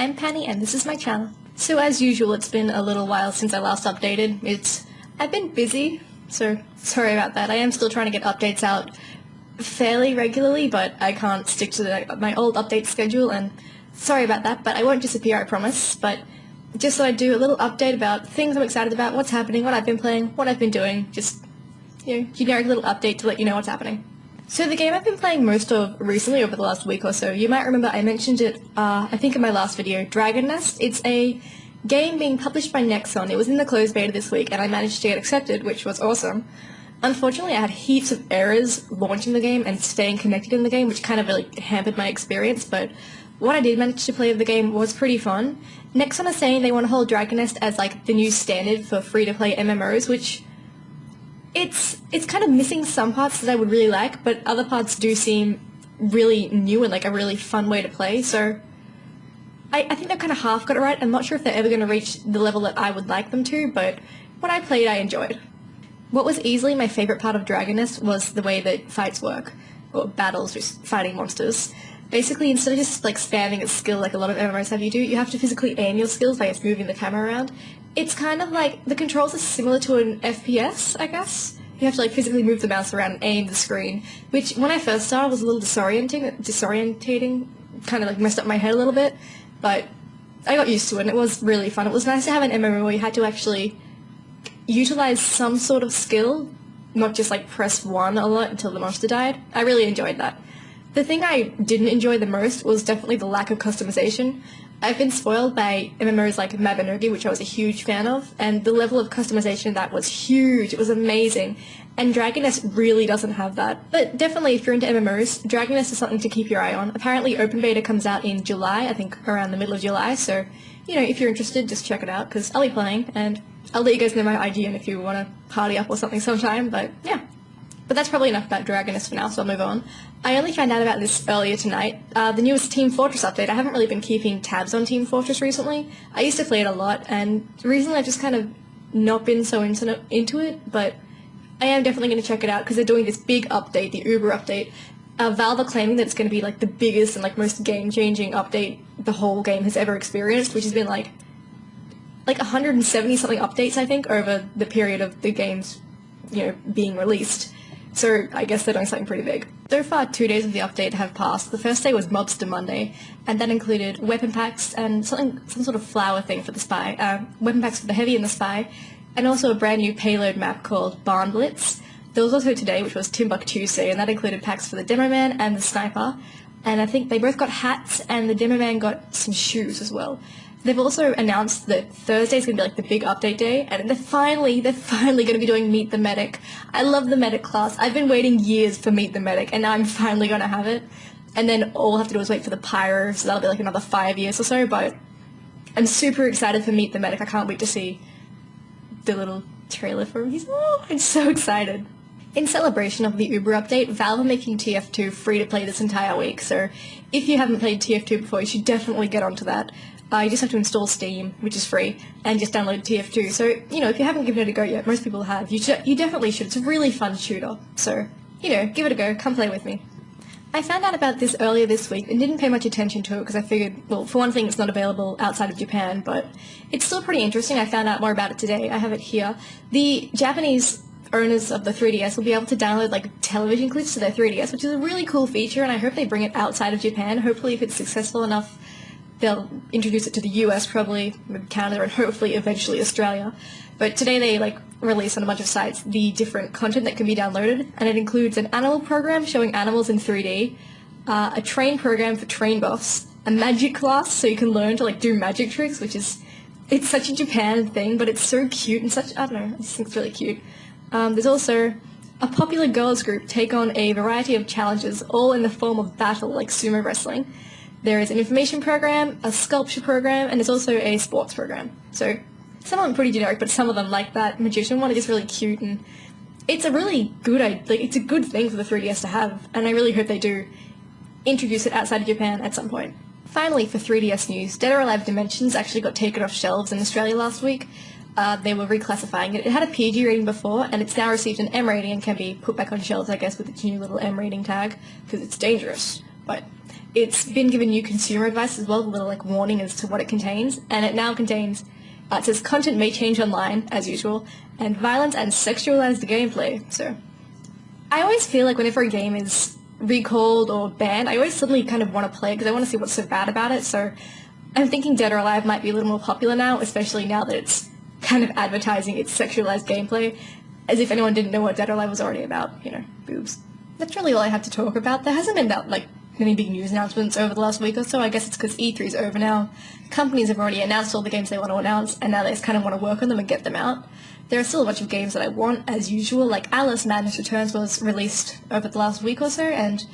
I'm Penny and this is my channel. So as usual, it's been a little while since I last updated. I've been busy, so sorry about that. I am still trying to get updates out fairly regularly, but I can't stick to my old update schedule, and sorry about that, but I won't disappear, I promise. But just thought I'd do a little update about things I'm excited about, what's happening, what I've been playing, what I've been doing, just, generic little update to let you know what's happening. So the game I've been playing most of recently over the last week or so, you might remember I mentioned it, I think in my last video, Dragon Nest. It's a game being published by Nexon. It was in the closed beta this week and I managed to get accepted, which was awesome. Unfortunately, I had heaps of errors launching the game and staying connected in the game, which kind of really hampered my experience, but what I did manage to play of the game was pretty fun. Nexon is saying they want to hold Dragon Nest as like the new standard for free-to-play MMOs, which it's kind of missing some parts that I would really like, but other parts do seem really new and like a really fun way to play, so I think they've kind of half got it right. I'm not sure if they're ever going to reach the level that I would like them to, but when I played, I enjoyed. What was easily my favourite part of Dragon Nest was the way that fights work, or battles, just fighting monsters. Basically, instead of just like spamming a skill like a lot of MMOs have you have to physically aim your skills by just moving the camera around. It's kind of like, the controls are similar to an FPS, I guess. You have to like physically move the mouse around and aim the screen, which when I first started was a little disorientating, kind of like messed up my head a little bit, but I got used to it and it was really fun. It was nice to have an MMO where you had to actually utilize some sort of skill, not just like press 1 a lot until the monster died. I really enjoyed that. The thing I didn't enjoy the most was definitely the lack of customization. I've been spoiled by MMOs like Mabinogi, which I was a huge fan of, and the level of customization of that was huge. It was amazing. And Dragon Nest really doesn't have that. But definitely, if you're into MMOs, Dragon Nest is something to keep your eye on. Apparently, open beta comes out in July, I think around the middle of July, so, if you're interested, just check it out, because I'll be playing, and I'll let you guys know my IGN if you want to party up or something sometime, but yeah. But that's probably enough about Dragon Nest for now, so I'll move on. I only found out about this earlier tonight. The newest Team Fortress update. I haven't really been keeping tabs on Team Fortress recently. I used to play it a lot, and recently I've just kind of not been so into it, but I am definitely going to check it out because they're doing this big update, the Uber update. Valve are claiming that it's going to be like the biggest and like most game-changing update the whole game has ever experienced, which has been like 170 something updates, I think, over the period of the game's being released. So I guess they're doing something pretty big. So far, 2 days of the update have passed. The first day was Mobster Monday, and that included weapon packs and some sort of flower thing for the spy, weapon packs for the heavy and the spy, and also a brand new payload map called Barn Blitz. There was also today, which was Timbuktu Tuesday, and that included packs for the Demo Man and the Sniper, and I think they both got hats, and the Demo Man got some shoes as well. They've also announced that Thursday's going to be like the big update day, and they're finally going to be doing Meet the Medic. I love the Medic class. I've been waiting years for Meet the Medic, and now I'm finally going to have it. And then all we'll have to do is wait for the Pyro, so that'll be like another 5 years or so, but I'm super excited for Meet the Medic. I can't wait to see the little trailer for him. I'm so excited. In celebration of the Uber update, Valve are making TF2 free to play this entire week, so if you haven't played TF2 before, you should definitely get onto that. You just have to install Steam, which is free, and just download TF2. So, if you haven't given it a go yet, most people have, you definitely should. It's a really fun shooter. So, give it a go. Come play with me. I found out about this earlier this week and didn't pay much attention to it because I figured, well, for one thing, it's not available outside of Japan, but it's still pretty interesting. I found out more about it today. I have it here. The Japanese owners of the 3DS will be able to download like television clips to their 3DS, which is a really cool feature, and I hope they bring it outside of Japan. Hopefully, if it's successful enough, they'll introduce it to the US, probably Canada, and hopefully eventually Australia. But today they release on a bunch of sites the different content that can be downloaded, and it includes an animal program showing animals in 3D, a train program for train buffs, a magic class so you can learn to do magic tricks, which is, it's such a Japan thing, but it's so cute and such, I don't know, I just think it's really cute. There's also a popular girls group take on a variety of challenges, all in the form of battle, like sumo wrestling. There is an information program, a sculpture program, and there's also a sports program. So some of them are pretty generic, but some of them, like that magician one, are just really cute, and it's a really good, it's a good thing for the 3DS to have, and I really hope they do introduce it outside of Japan at some point. Finally, for 3DS news, Dead or Alive Dimensions actually got taken off shelves in Australia last week. They were reclassifying it. It had a PG rating before, and it's now received an M rating and can be put back on shelves, I guess, with its new little M rating tag, because it's dangerous. But it's been given new consumer advice as well, a little like warning as to what it contains, and it now contains, it says content may change online, as usual, and violence and sexualized gameplay. So I always feel like whenever a game is recalled or banned, I always suddenly kind of want to play it because I want to see what's so bad about it. So I'm thinking Dead or Alive might be a little more popular now, especially now that it's kind of advertising its sexualized gameplay, as if anyone didn't know what Dead or Alive was already about, you know, boobs. That's really all I have to talk about. There hasn't been that, like, many big news announcements over the last week or so. I guess it's because E3's over now. Companies have already announced all the games they want to announce, and now they just kind of want to work on them and get them out. There are still a bunch of games that I want, as usual, like Alice Madness Returns was released over the last week or so, and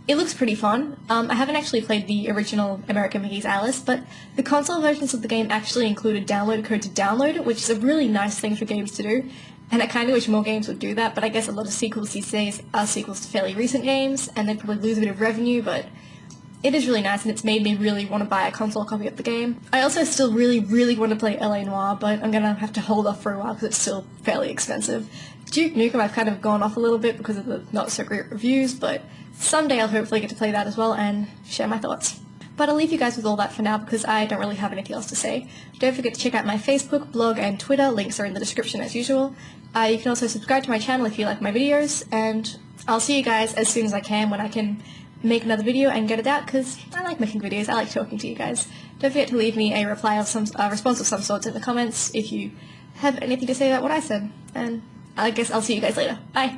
it looks pretty fun. I haven't actually played the original American McGee's Alice, but the console versions of the game actually included download code to download it, which is a really nice thing for games to do. And I kind of wish more games would do that, but I guess a lot of sequels these days are sequels to fairly recent games, and they probably lose a bit of revenue, but it is really nice, and it's made me really want to buy a console copy of the game. I also still really, really want to play LA Noire, but I'm going to have to hold off for a while because it's still fairly expensive. Duke Nukem I've kind of gone off a little bit because of the not-so-great reviews, but someday I'll hopefully get to play that as well and share my thoughts. But I'll leave you guys with all that for now because I don't really have anything else to say. Don't forget to check out my Facebook, blog, and Twitter. Links are in the description as usual. You can also subscribe to my channel if you like my videos, and I'll see you guys as soon as I can when I can make another video and get it out because I like making videos. I like talking to you guys. Don't forget to leave me a response of some sorts in the comments if you have anything to say about what I said. And I guess I'll see you guys later. Bye!